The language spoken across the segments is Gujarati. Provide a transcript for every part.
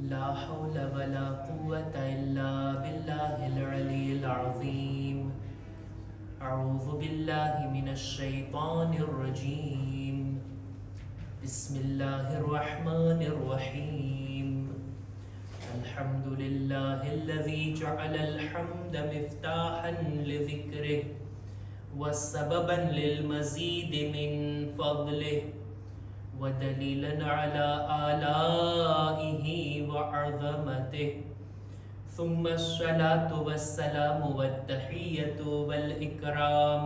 لا حول ولا قوة إلا بالله العلي العظيم أعوذ بالله من الشيطان الرجيم بسم الله الرحمن الرحيم الحمد لله الذي جعل الحمد مفتاحا لذكره وسببا للمزيد من فضله ودليلا على آلائه وعظمته ثم الصلاة والسلام والتحية والإكرام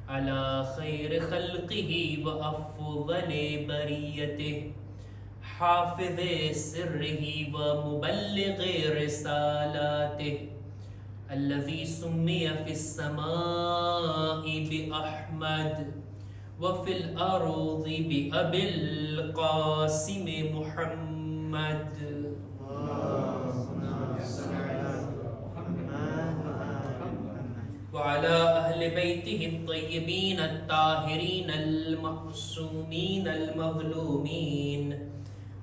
على خير خلقه وأفضل بريته حافظ سره ومبلغ رسالاته الذي سمي في السماء بأحمد وفي الأرض بأبي القاسم محمد وعلى أهل بيته الطيبين الطاهرين المعصومين المظلومين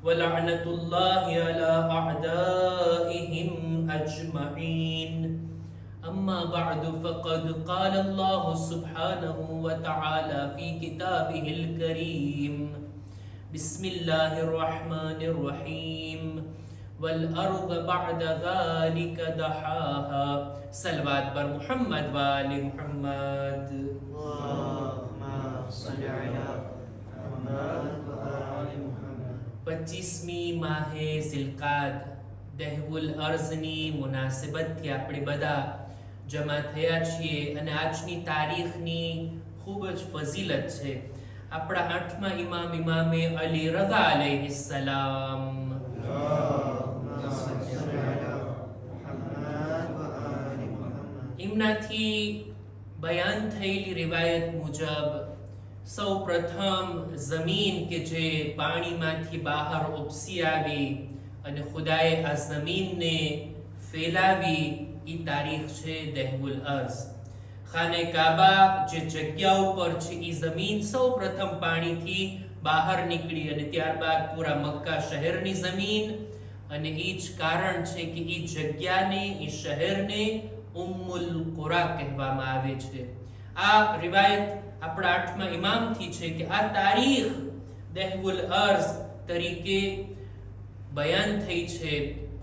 ولعنة الله على أعدائهم أجمعين أما بعد فقد قال الله سبحانه وتعالى في كتابه الكريم بسم الله الرحمن الرحيم والأرض بعد ذلك دحاها صلوات بر محمد وآل محمد اللهم صل على محمد وآل محمد 25મી માહે ઝિલકાદ દહવુલ અર્ઝની મુનાસિબતથી આપણે બધા જમા થયા છીએ અને આજની તારીખની ખૂબ જ ફઝીલત છે. આપણા 8મા ઇમામે અલી રઝા અલૈહિસ્સલામ. એમનાથી બયાન થયેલી રિવાયત મુજબ સૌ પ્રથમ જમીન કે જે પાણીમાંથી બહાર ઉપસી આવી અને ખુદાએ આ જમીનને ફેલાવી, ઈ તારીખ છે દહવુલ અર્ઝ. ખાને કાબા જે જગ્યા ઉપર છે ઈ જમીન સૌ પ્રથમ પાણીથી બહાર નીકળી અને ત્યારબાદ પૂરા મક્કા શહેરની જમીન, અને ઈ જ કારણ છે કે ઈ જગ્યાને, ઈ શહેરને ઉમ્મુલ કુરા કહેવામાં આવે છે. આ રિવાયત આપણા 8મા ઇમામથી છે કે આ તારીખ દહવુલ અર્ઝ તરીકે બયાન થઈ છે.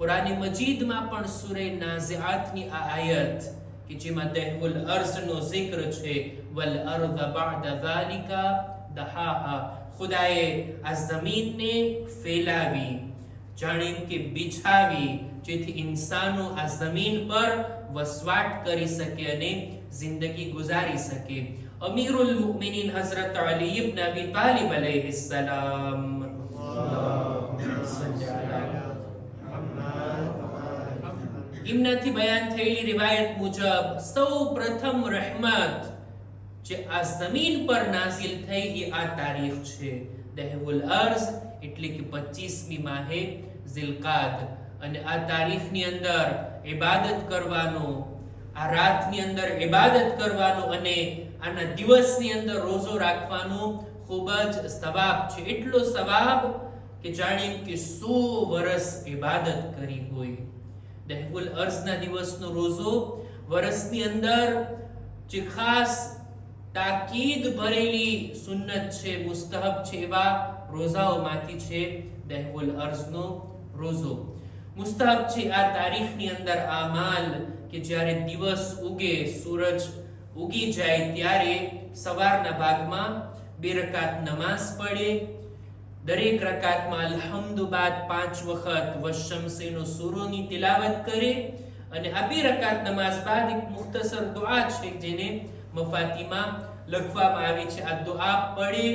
કુરાન મજીદમાં પણ સૂરે નાઝિઆતની આ આયત કે જેમાં દહવુલ અર્ઝનો zikr છે, વલ અર્ઝ બઅદ ઝાલિકા દહાહા, ખુદાએ આ જમીનને ફેલાવી, જાણે કે બિછાવી, જેથી ઇન્સાનો આ જમીન પર વસવાટ કરી શકે અને જિંદગી ગુજારી શકે. અમીરુલ મુમિનીન હઝરત અલી ઇબ્ન અબી તાલિબ અલૈહિસ્સલામ. એમનાથી બયાન થયેલી રિવાયત મુજબ સૌ પ્રથમ રહેમત જે આ જમીન પર નાઝિલ થઈ એ આ તારીખ છે દહવુલ અર્ઝ, એટલે કે 25મી માહે ઝિલકાદ. અને આ તારીખની અંદર ઇબાદત કરવાનો, આ રાતની અંદર ઇબાદત કરવાનો અને આના દિવસની અંદર રોઝો રાખવાનો ખૂબ જ સવાબ છે. એટલો સવાબ કે જાણે કે 100 વર્ષ ઇબાદત કરી હોય. દહવુલ અર્ઝના દિવસનો રોઝો વર્ષની અંદર જે ખાસ તાકીદ ભરેલી સુન્નત છે, મુસ્તહબ છે, એવા રોઝાઓમાંથી છે દહવુલ અર્ઝનો રોઝો. મુસ્તહબ છે આ તારીખની અંદર આમાલ કે જ્યારે દિવસ ઉગે, સૂરજ ઉગી જાય ત્યારે સવારના ભાગમાં 2 રકાત નમાઝ પડે. દરેક રકાતમાં અલ્હમ્દુ બાદ 5 વખત વશમસેનો સૂરોની તિલાવત કરે અને આ 2 રકાત નમાઝ બાદ એક મુખ્તસર દુઆ છે જેને મફાતીમાં લખવામાં આવી છે. આ દુઆ પડે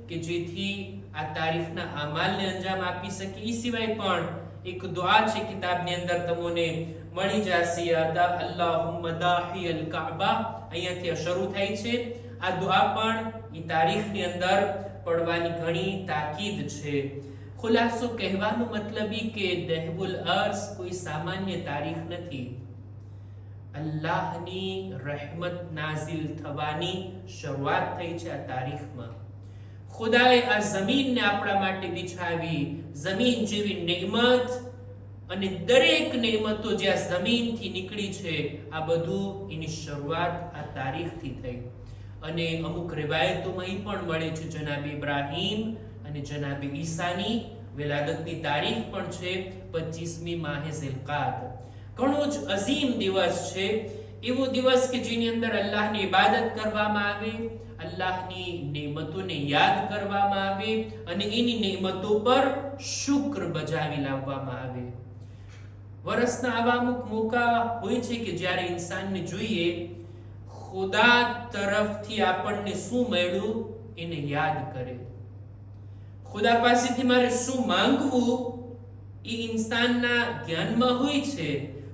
કે જેથી આ તારીખના અમાલને અંજામ આપી શકે. એ સિવાય પણ એક દુઆ છે કિતાબની અંદર તમને મળી જશે, યાદા અલ્લાહુમ્મા દાહિયલ કાબા, અહીંયાથી શરૂ થાય છે. આ દુઆ પણ એ તારીખની અંદર પડવાની ઘણી તાકીદ છે. ખુલાસો કહેવાનો મતલબ ઈ કે દહવુલ અર્ઝ કોઈ સામાન્ય તારીખ નથી. અલ્લાહની રહેમત નાઝિલ થવાની શરૂઆત થઈ છે આ તારીખમાં. ખુદાએ આ જમીનને આપણા માટે બિછાવી, જમીન જેવી નિዕમત અને દરેક નેમતો જે આ જમીનથી નીકળી છે આ બધું એની શરૂઆત આ તારીખથી થઈ. અને અમુક રિવાયતોમાં એ પણ મળે છે જનાબ ઇબ્રાહીમ અને જનાબ ઈસાની વિલાદતની તારીખ પણ છે 25મી માહે ઝિલકાદ. ઘણો જ અઝીમ દિવસ છે, એવો દિવસ કે જેની અંદર અલ્લાહની ઇબાદત કરવામાં આવે, અલ્લાહની નેમતોને યાદ કરવામાં આવે અને એની નેમતો પર શુક્ર બજાવી લાવવામાં આવે. વર્ષના આવા અમુક મોકા હોય છે કે જ્યારે ઇન્સાનને જોઈએ ખુદા તરફથી આપણને શું મળ્યું એને યાદ કરે. ખુદા પાસેથી મારે શું માંગવું એ ઇન્સાનના ધ્યાનમાં હોય છે,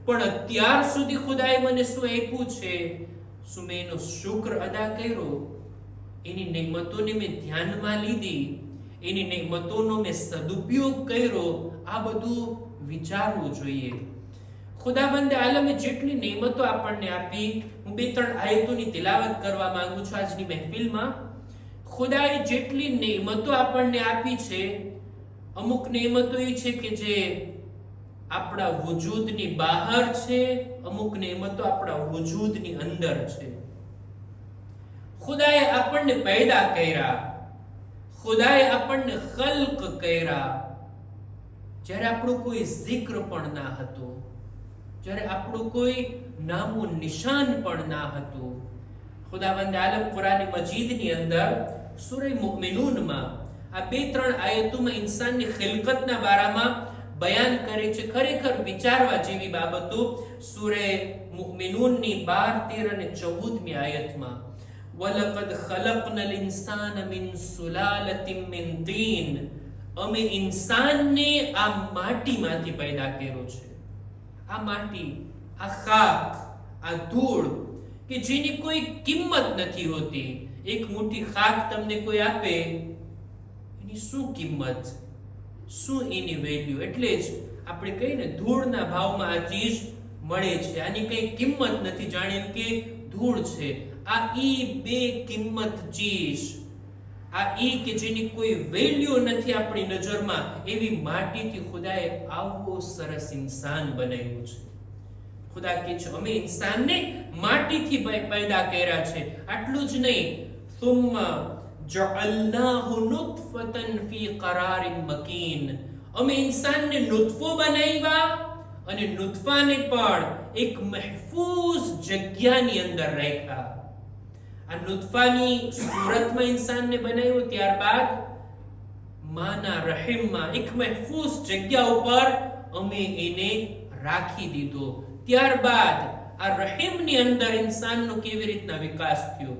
પણ અત્યાર સુધી ખુદાએ મને શું આપ્યું છે, શું મેં એનો શુક્ર અદા કર્યો, એની નેમતોને મેં ધ્યાનમાં લીધી, એની નેમતોનો મેં સદુપયોગ કર્યો, આ બધું વિચારવું જોઈએ. ખુદાવંદે આલમે જેટલી નેમતો આપણને આપી, હું 2-3 આયતોની તિલાવત કરવા માંગુ છું આજની મહેફિલમાં. ખુદાએ જેટલી નેમતો આપણને આપી છે, અમુક નેમતો એ છે કે જે આપણા વજૂદની બહાર છે, અમુક નેમતો આપણા વજૂદની અંદર છે. ખુદાએ આપણને પેદા કર્યા, ખુદાએ આપણને ખલ્ક કર્યા જ્યારે આપણું કોઈ zikr પણ ના હતું, જ્યારે આપણું કોઈ નામો નિશાન પણ ના હતું. ખુદાવંદ આલમ કુરાન મજીદની અંદર સૂરે મુમિનૂનમાં આ 2-3 આયતોમાં ઇન્સાનની ખિલકતના બારામાં બયાન કરે છે. ખરેખર વિચારવા જેવી બાબતો. સૂરે મુમિનૂનની 12, 13 અને 14મી આયતમાં વલકદ ખલકનલ ઇન્સાન મિન સુલાલતિન મિન તીન, અમે ઇન્સાનને આ માટીમાંથી પેદા કર્યો છે. આ માટી, આ ખાક, આ ધૂળ કે જેની કોઈ કિંમત નથી હોતી. એક મુઠ્ઠી ખાક તમને કોઈ આપે, એની શું કિંમત, શું એની વેલ્યુ? એટલે જ આપણે કહીએ ને ધૂળના ભાવમાં આ ચીજ મળે છે, આની કઈ કિંમત નથી, જાણીએ કે ધૂળ છે. આ ઈ બે કિંમત ચીજ, આ ઈ કે જેની કોઈ વેલ્યુ નથી આપણી નજરમાં, એવી માટીથી ખુદાએ આવો સરસ ઇન્સાન બનાવ્યું છે. ખુદા કહે છે અમે ઇન્સાનને માટીથી પેદા કર્યા છે. આટલું જ નહીં, સુમ્મા જઅલનાહુ નુતફતન ફી કરારિન મકીન, અમે ઇન્સાનને નુતફો બનાવ્યા અને નુતફાને પણ એક મહફૂઝ જગ્યાની અંદર રાખ્યા. આ નુતફાની સુરતમાં ઇન્સાનને બનાવ્યો, ત્યારબાદ માના રહીમમાં એક મહફૂઝ જગ્યા ઉપર અમે એને રાખી દીધો. ત્યારબાદ આ રહીમની અંદર ઇન્સાનનો કેવી રીતના વિકાસ થયો,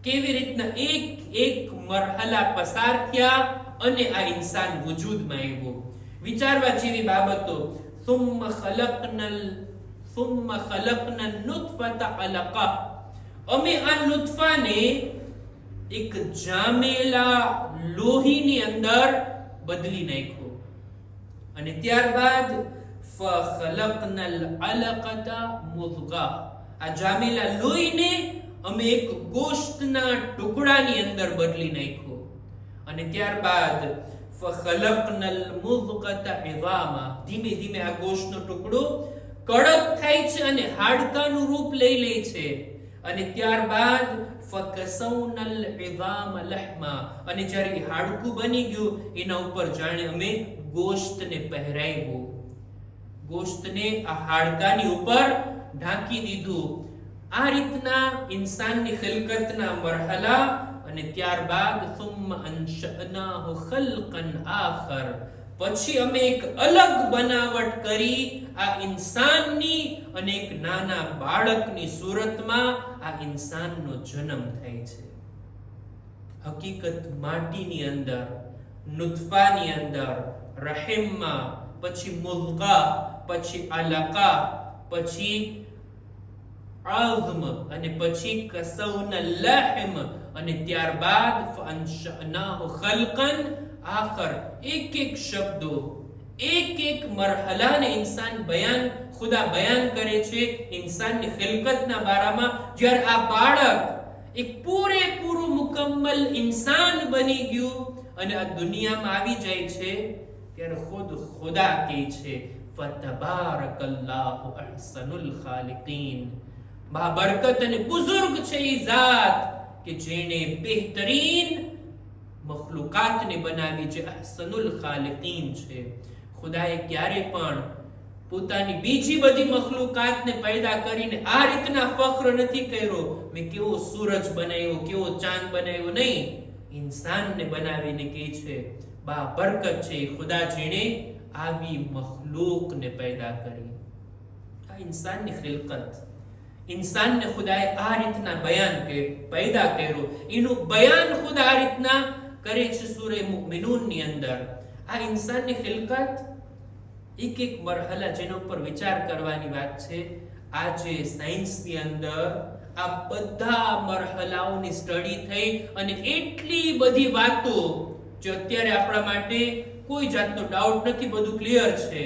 કેવી રીતના એક એક મરહલા પસાર થયા અને આ ઇન્સાન વજૂદમાં આવ્યો. વિચારવા જેવી બાબતો. ثم خلقنا النطفة علقة, અમે આ નુતફાને એક જામેલા લોહીની અંદર બદલી નાખ્યો અને ત્યારબાદ فخلقنا العلقة مضغة, આ જામેલા લોહીને અમે એક ગોશ્તના ટુકડાની અંદર બદલી નાખ્યો અને ત્યારબાદ فخلقنا المضغة عظاما, ધીમે ધીમે આ ગોશ્તનો ટુકડો કડક થાય છે અને હાડકાનું રૂપ લઈ લે છે અને ત્યારબાદ فكسونا العظام لحما, અને જ્યારે હાડકું બની ગયું એના ઉપર જાણે અમે ગોશ્તને પહેરાવ્યું, ગોશ્તને આ હાડકાની ઉપર ઢાંકી દીધું. આ રીતના ઇન્સાનની ખિલકતના મરહલા અને ત્યારબાદ ثم انشأناه خلقا آخر, પછી અમે એક અલગ બનાવટ કરી આ ઇન્સાનની અને એક નાના બાળકની સુરતમાં આ ઇન્સાનનો જન્મ થાય છે. હકીકત માટીની અંદર, નુતફાની અંદર, રહીમમાં, પછી મુઝગા, પછી અલકા, પછી અઝમ અને પછી કસૌના લહમ અને ત્યારબાદ ફઅનશઅનાહુ ખલ્કન આખર. એક એક શબ્દો, એક એક મરહલાને ઇન્સાન ખુદા બયાન કરે છે ઇન્સાનની ખિલકતના બારામાં. જ્યારે આ બાળક એક પૂરેપૂરું મુકમ્મલ ઇન્સાન બની ગયું અને આ દુનિયામાં આવી જાય છે ત્યારે ખુદા કહે છે ફતબારકલ્લાહુ અહસનુલ ખાલિકીન. બાબરકત અને બુઝુર્ગ છે એ જાત કે જેણે બહેતરીન મખલુકાતને બનાવી, જે અહસનુલ ખાલિકીન છે. ખુદાએ ક્યારે પણ પોતાની બીજી બધી મખલુકાતને પેદા કરીને આ રીતના ફખ્ર નથી કર્યો, મેં કેવો સૂરજ બનાવ્યો, કેવો ચાંદ બનાવ્યો. નહીં, ઇન્સાનને બનાવીને કહે છે બાબરકત છે ખુદા જેણે આવી મખલૂકને પેદા કરી. આ ઇન્સાનની ખિલકત, ઇન્સાનને ખુદાએ આ રીતના બયાન કે પેદા કર્યો, એનું બયાન ખુદા આ રીતના કરે છે સૂરે મુમિનૂનની અંદર. આ ઇન્સાનની ખિલકત એક એક મરહલા જેના ઉપર વિચાર કરવાની વાત છે. આજે સાયન્સની અંદર આ બધા મરહલાઓની સ્ટડી થઈ અને એટલી બધી વાતો જે અત્યારે આપણા માટે કોઈ જાતનો ડાઉટ નથી, બધું ક્લિયર છે.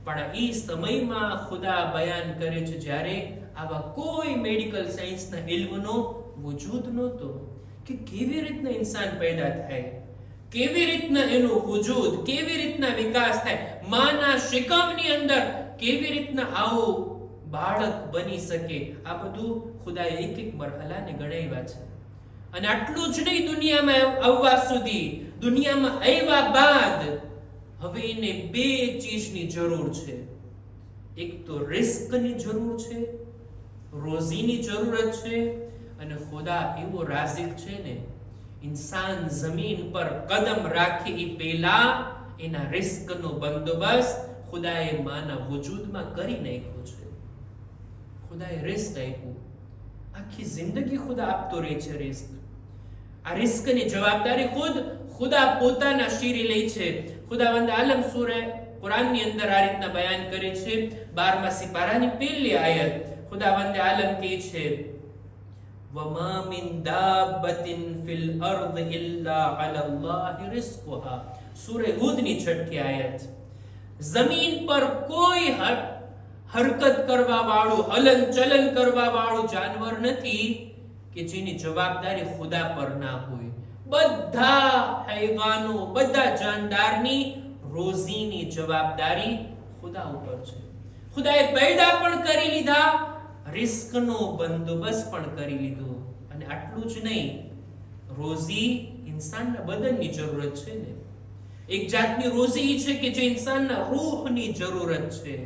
પણ એ સમયમાં ખુદા બયાન કરે છે જ્યારે આવા કોઈ મેડિકલ સાયન્સના ઇલ્મનો વજૂદ નહોતો કે કેવી રીતના ઇન્સાન પેદા થાય, કેવી રીતના એનો વજૂદ, કેવી રીતના વિકાસ થાય, માના શિકમની અંદર કેવી રીતના આવો બાળક બની શકે. આ બધું ખુદાએ એક એક મરહલાને ગણાવ્યા છે. અને આટલું જ નહીં, દુનિયામાં આવવા સુધી, દુનિયામાં આવ્યા બાદ હવે એને બે ચીજની જરૂર છે. એક તો રિસ્કની જરૂર છે, રોઝીની જરૂરત છે. અને ખુદા એવો રાઝિક છે ને, ઇન્સાન જમીન પર કદમ રાખે એ પહેલા એના રિસ્કનો બંદોબસ્ત ખુદાએ માના વજૂદમાં કરી નાખ્યો છે. ખુદાએ રિસ્ક આપ્યું, આખી જિંદગી ખુદા આપતો રહે છે રિસ્ક. આ રિસ્કની જવાબદારી ખુદા પોતાના શીરે લે છે. ખુદાવંદ આલમ સૂરે કુરાનની અંદર આ રીતના બયાન કરે છે. 12મા સિપારાની પહેલી આયત ખુદાવંદ આલમ કહે છે વમા મિન દાબ્બતિન ફિલ અર્દ ઇલ્લા અલલ્લાહી રિસ્કુહા. સૂરે હૂદની 6ઠી આયત. જમીન પર કોઈ હરકત કરવા વાળું, હલન ચલન કરવા વાળું જાનવર નથી કે જેની જવાબદારી ખુદા પર ના હોય. બધા હૈવાનો, બધા જાનદારની રોઝીની જવાબદારી ખુદા ઉપર છે. ખુદાએ પેદા પણ કરી લીધા, રિસ્કનો બંદોબસ્ત પણ કરી લીધો. અને આટલું જ નહીં, રોઝી ઇન્સાનના બદનની જરૂરત છે ને. એક જાતની રોઝી છે કે જે ઇન્સાનના રૂહની જરૂરત છે.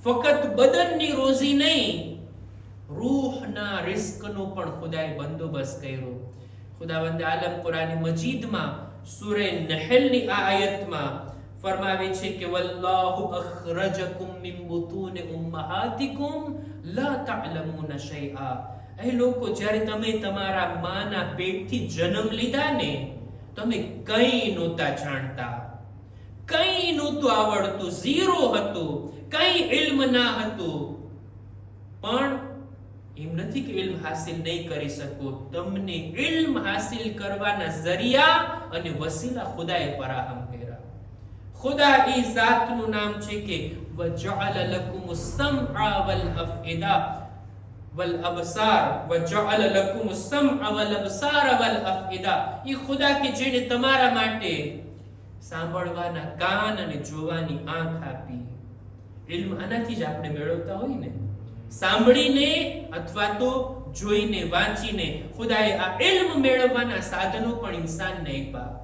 ફક્ત બદનની રોઝી નહીં, રૂહના રિસ્કનો પણ ખુદાએ બંદોબસ્ત કર્યો. ખુદાવંદ આલમ કુરાન મજીદમાં સૂરે નહલની આ આયતમાં ફરમાવે છે કે વલ્લાહુ અખરજકુમ મિન બુતૂન ઉમ્મહાતિકુમ લા તઅલમૂન શૈઆ. એ લોકો, જ્યારે તમે તમારા માના પેટથી જન્મ લીધા ને, તમે કંઈ નહોતા જાણતા, કંઈ નહોતું આવડતું, ઝીરો હતું, કંઈ ઇલ્મ ના હતું. પણ એમ નથી કે ઇલ્મ હાસિલ નહીં કરી શકો, તમને ઇલ્મ હાસિલ કરવાના જરિયા અને વસીલા ખુદાએ ફરાહમ કર્યા. ખુદા એ જાતનું નામ છે કે વજઅલ લકુમુસ સમઅ વલ અફઇદા વલ અબસાર, વજઅલ લકુમુસ સમઅ વલ અબસાર વલ અફઇદા. એ ખુદા કે જેણે તમારા માટે સાંભળવાના કાન અને જોવાની આંખ આપી. ઇલ્મ આનાથી જ આપણે મેળવતા હોય ને, સાંભળીને અથવા તો જોઈને, વાંચીને. ખુદાએ આ ઇલ્મ મેળવવાના સાધનો પણ ઇન્સાનને આપ્યા.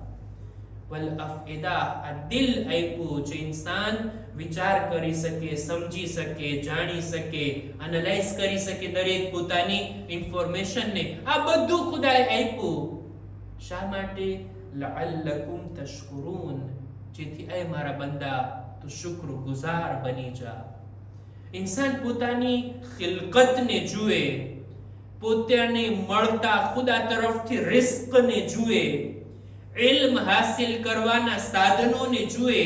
વલ અફઇદા, આ દિલ આપ્યું જે ઇન્સાન વિચાર કરી શકે, સમજી શકે, જાણી શકે, એનાલાઇઝ કરી શકે દરેક પોતાની ઇન્ફોર્મેશનને. આ બધું ખુદાએ આપ્યું. શા માટે? લઅલ્લકુમ તશકુરૂન, જેથી એ મારા બંદા તું શુક્રગુજાર બની જા. ઇન્સાન પોતાની ખિલકતને જુએ, પોતાને મળતા ખુદા તરફથી રિસ્કને જુએ, ઇલ્મ હાસિલ કરવાના સાધનોને જુએ,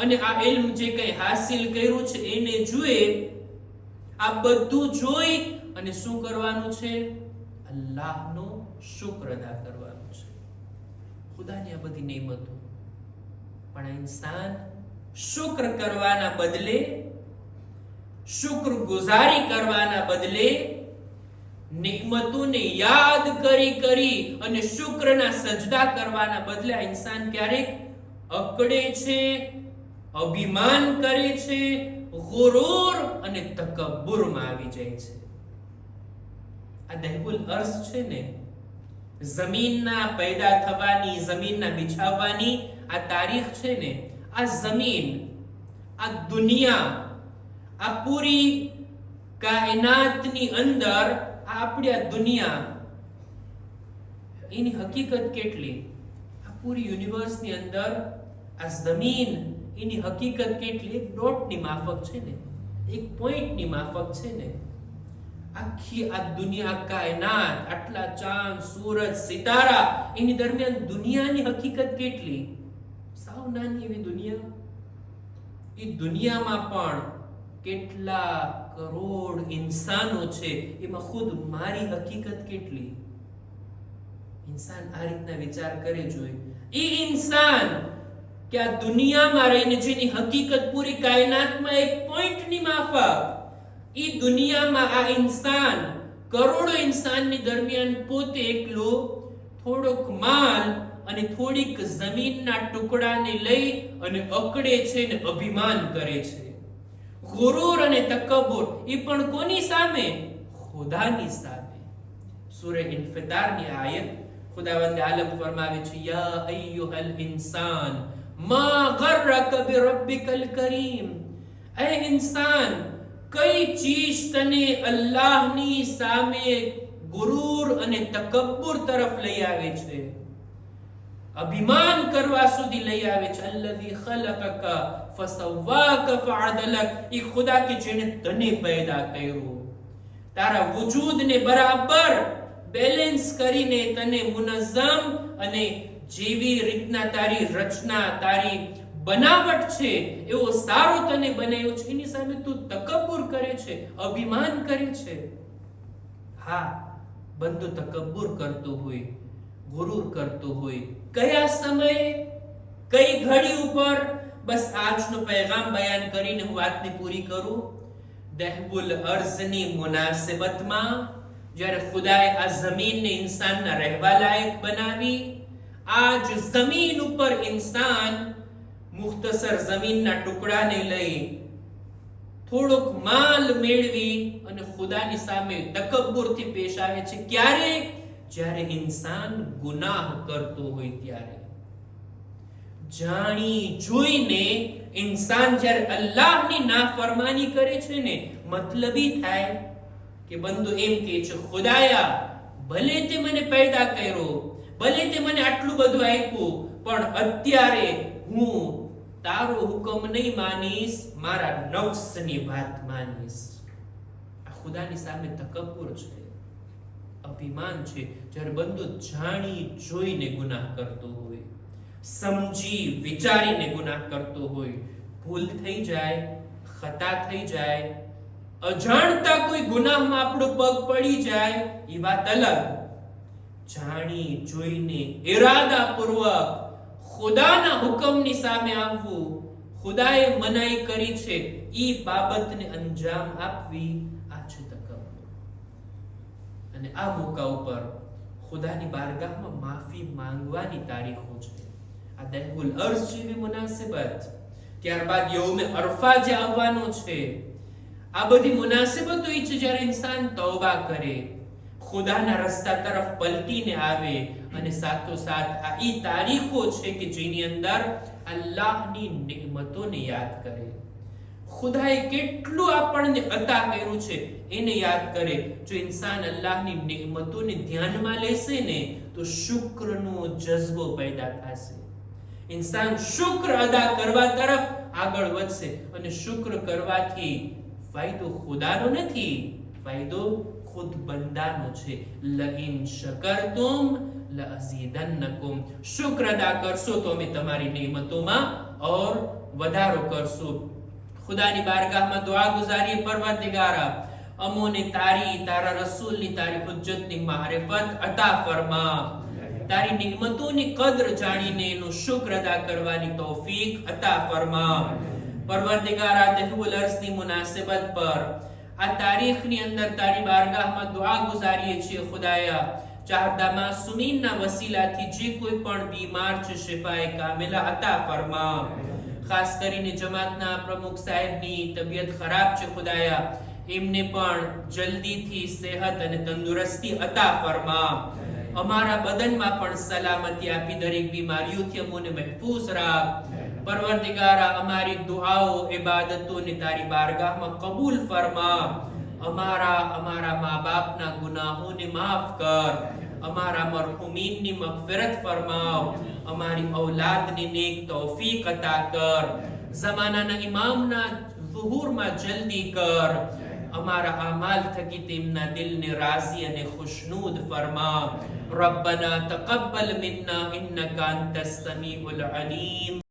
અને આ ઇલ્મ જે કંઈ હાસિલ કર્યું છે એને જુએ. આ બધું જોઈ અને શું કરવાનું છે? અલ્લાહનો શુક્ર અદા કરવાનું છે. ખુદાની આ બધી નેમતો. પણ ઇન્સાન શુક્ર કરવાના બદલે, શુક્રગુજારી કરવાના બદલે નિዕમતોને યાદ કરી અને શુક્રના સજદા કરવાના બદલે ઇન્સાન ક્યારેક અકડે છે, અભિમાન કરે છે, ગુરૂર અને તકબ્બુરમાં આવી જાય છે. આ દહેવુલ અર્શ છે ને, જમીનના પેદા થવાની, જમીનના બિછાવવાની આ તારીખ છે ને, આ જમીન, આ દુનિયા, આ પૂરી કાયનાતની અંદર આપણી આ દુનિયા, એની હકીકત કેટલી? આ પૂરી યુનિવર્સની અંદર આ જમીન, એની હકીકત કેટલી? એક ડોટની માફક છે ને, એક પોઈન્ટની માફક છે ને. આખી આ દુનિયા, કાયનાત, આટલા ચાંદ, સૂરજ, સિતારા, એની દરમિયાન દુનિયાની હકીકત કેટલી? સાવ નાની એવી દુનિયા. એ દુનિયામાં પણ કેટલા કરોડ ઇન્સાનો છે, એમાં ખુદ મારી હકીકત કેટલી? ઇન્સાન આ રીતના વિચાર કરે જોઈએ. એ ઇન્સાન કે આ દુનિયામાં રહીને જેની હકીકત પૂરી કાયનાતમાં એક પોઈન્ટની માફક, એ દુનિયામાં આ ઇન્સાન, કરોડો ઇન્સાનની દરમિયાન પોતે એકલો થોડોક માલ અને થોડીક જમીનના ટુકડાને લઈ અને અકડે છે ને અભિમાન કરે છે. ગુરૂર અને તકબ્બુર, એ પણ કોની સામે? ખુદાની સામે. સૂરે ઇન્ફિતારની આયત ખુદાવંદ આલમ ફરમાવે છે, યા અય્યુહલ ઇન્સાન મા ગર્રક બિરબ્બિકલ કરીમ. એ ઇન્સાન, કઈ ચીજ તને અલ્લાહની સામે ગુરૂર અને તકબ્બુર તરફ લઈ આવે છે, અભિમાન કરવા સુધી લઈ આવે છે? અલ્લઝી ખલકક ફસવ્વાક ફઅદલક. એ ખુદા કે જેને તને પેદા કર્યો, તારા વજૂદને બરાબર બેલેન્સ કરીને તને મુનઝ્ઝમ અને જેવી રીતના તારી રચના, તારી બનાવટ છે એવો સારો તને બનાવ્યો છે, એની સામે તું તકબ્બુર કરે છે, અભિમાન કરે છે. હા, બંદો તકબ્બુર કરતો હોય, ગુરૂર કરતો હોય, કયા સમયે, કઈ ઘડી ઉપર? બસ આજનો પૈગામ બયાન કરીને હું વાતને પૂરી કરું. દહેવુલ અર્ઝની મુનાસિબતમાં જ્યારે ખુદાએ આ જમીનને ઇન્સાનના રહેવા લાયક બનાવી, આજ જમીન ઉપર ઇન્સાન મુખ્તસર જમીનના ટુકડાને લઈ થોડોક માલ મેળવી અને ખુદાની સામે તકબ્બુરથી પેશ આવે છે. ક્યારે? જ્યારે ઇન્સાન ગુનાહ કરતો હોય ત્યારે. જાણી જોઈને ઇન્સાન જ્યારે અલ્લાહની નાફરમાની કરે છે ને, મતલબી થાય કે બંદો એમ કહે છે, ખુદાયા, ભલે તે મને પેદા કર્યો, ભલે તે મને આટલું બધું આપ્યું, પણ અત્યારે હું તારો હુકમ નહીં માનીશ, મારા નફ્સની વાત માનીશ. આ ખુદાની સામે તકબ્બુર છે, અભિમાન છે. જ્યારે બંદો જાણી જોઈને ગુનાહ કરતો હોય, સમજી વિચારીને ગુનાહ કરતો હોય, ભૂલ થઈ જાય, ખતા થઈ જાય, અજાણતા કોઈ ગુનાહમાં આપણો પગ પડી જાય, એ વાત અલગ. જાણી જોઈને ઇરાદાપૂર્વક ખુદાના હુકમની સામે આવવું, ખુદાએ મનાઈ કરી છે એ બાબતને અંજામ આપવી, આ છે તકબ્બુર. અને આ મોકા ઉપર ખુદાની બારગાહમાં માફી માંગવાની તારીખો છે. આ દહેવુલ અર્શ જેવી મુનાસિબત, ત્યારબાદ યૌમે અરફા જે આવવાનો છે, આ બધી મુનાસિબતો એ છે જ્યારે ઇન્સાન તૌબા કરે, ખુદાના રસ્તા તરફ પલટીને આવે, અને સાથોસાથ આ ઈ તારીખો છે કે જેની અંદર અલ્લાહની નેમતોને યાદ કરે, ખુદાએ કેટલું આપણને અતા કર્યું છે એને યાદ કરે. જો ઇન્સાન અલ્લાહની નેમતોને ધ્યાનમાં લેશે ને તો શુક્રનો જઝ્બો પેદા થશે. ઇન્સાન શુક્ર અદા કરવા તરફ આગળ વધશે, અને શુક્ર કરવાથી ફાયદો ખુદાનો નથી, ફાયદો ખુદ બંદાનો છે. લઇન શકરતુમ લઅઝીદન્નકુમ. શુક્ર અદા કરશો તો અમે તમારી નેમતોમાં ઓર વધારો કરશું. ખુદાની બારગાહમાં દુઆ ગુજારીએ, પરવરદિગારા, અમોને તારી, તારા રસૂલની, તારી હુજ્જતની મારિફત અતા ફરમા, તારી નિમતોની કદર જાણીને એનો શુક્ર અદા કરવાની તૌફીક અતા ફરમા. પરવરદિગારા, દહેવુલ અર્શની મુનાસિબત પર આ તારીખની અંદર તારી બારગાહમાં દુઆ ગુજારીએ છીએ. ખુદાયા, ચાહદા માસુમીનના વસીલાથી જે કોઈ પણ બીમાર છે, શિફાએ કામિલા અતા ફરમા. ખાસ કરીને જમાતના પ્રમુખ સાહેબની તબિયત ખરાબ છે ખુદાયા, એમને પણ જલ્દીથી સેહત અને તંદુરસ્તી અતા ફરમા. અમારા બદનમાં પણ સલામતી આપી દરેક બીમારીઓથી અમને મહેફૂઝ રાખ. પરવરદિગારા, અમારી દુઆઓ ઇબાદતોને તારી બારગાહમાં કબૂલ ફરમા. અમારા મા બાપના ગુનાહોને માફ કર. અમારા મરહુમીનની મગફિરત ફરમાવ. અમારી ઔલાદને નેક તૌફીક અતા કર. ઝમાનાના ઇમામના ઝુહૂરમાં જલ્દી કર. અમારા આમાલ થકી તેમના દિલને રાઝી અને ખુશનૂદ ફરમા. રબ્બના તaqabbal મિન્ના ઇન્નકા અંતસ સમીઉલ અલીમ.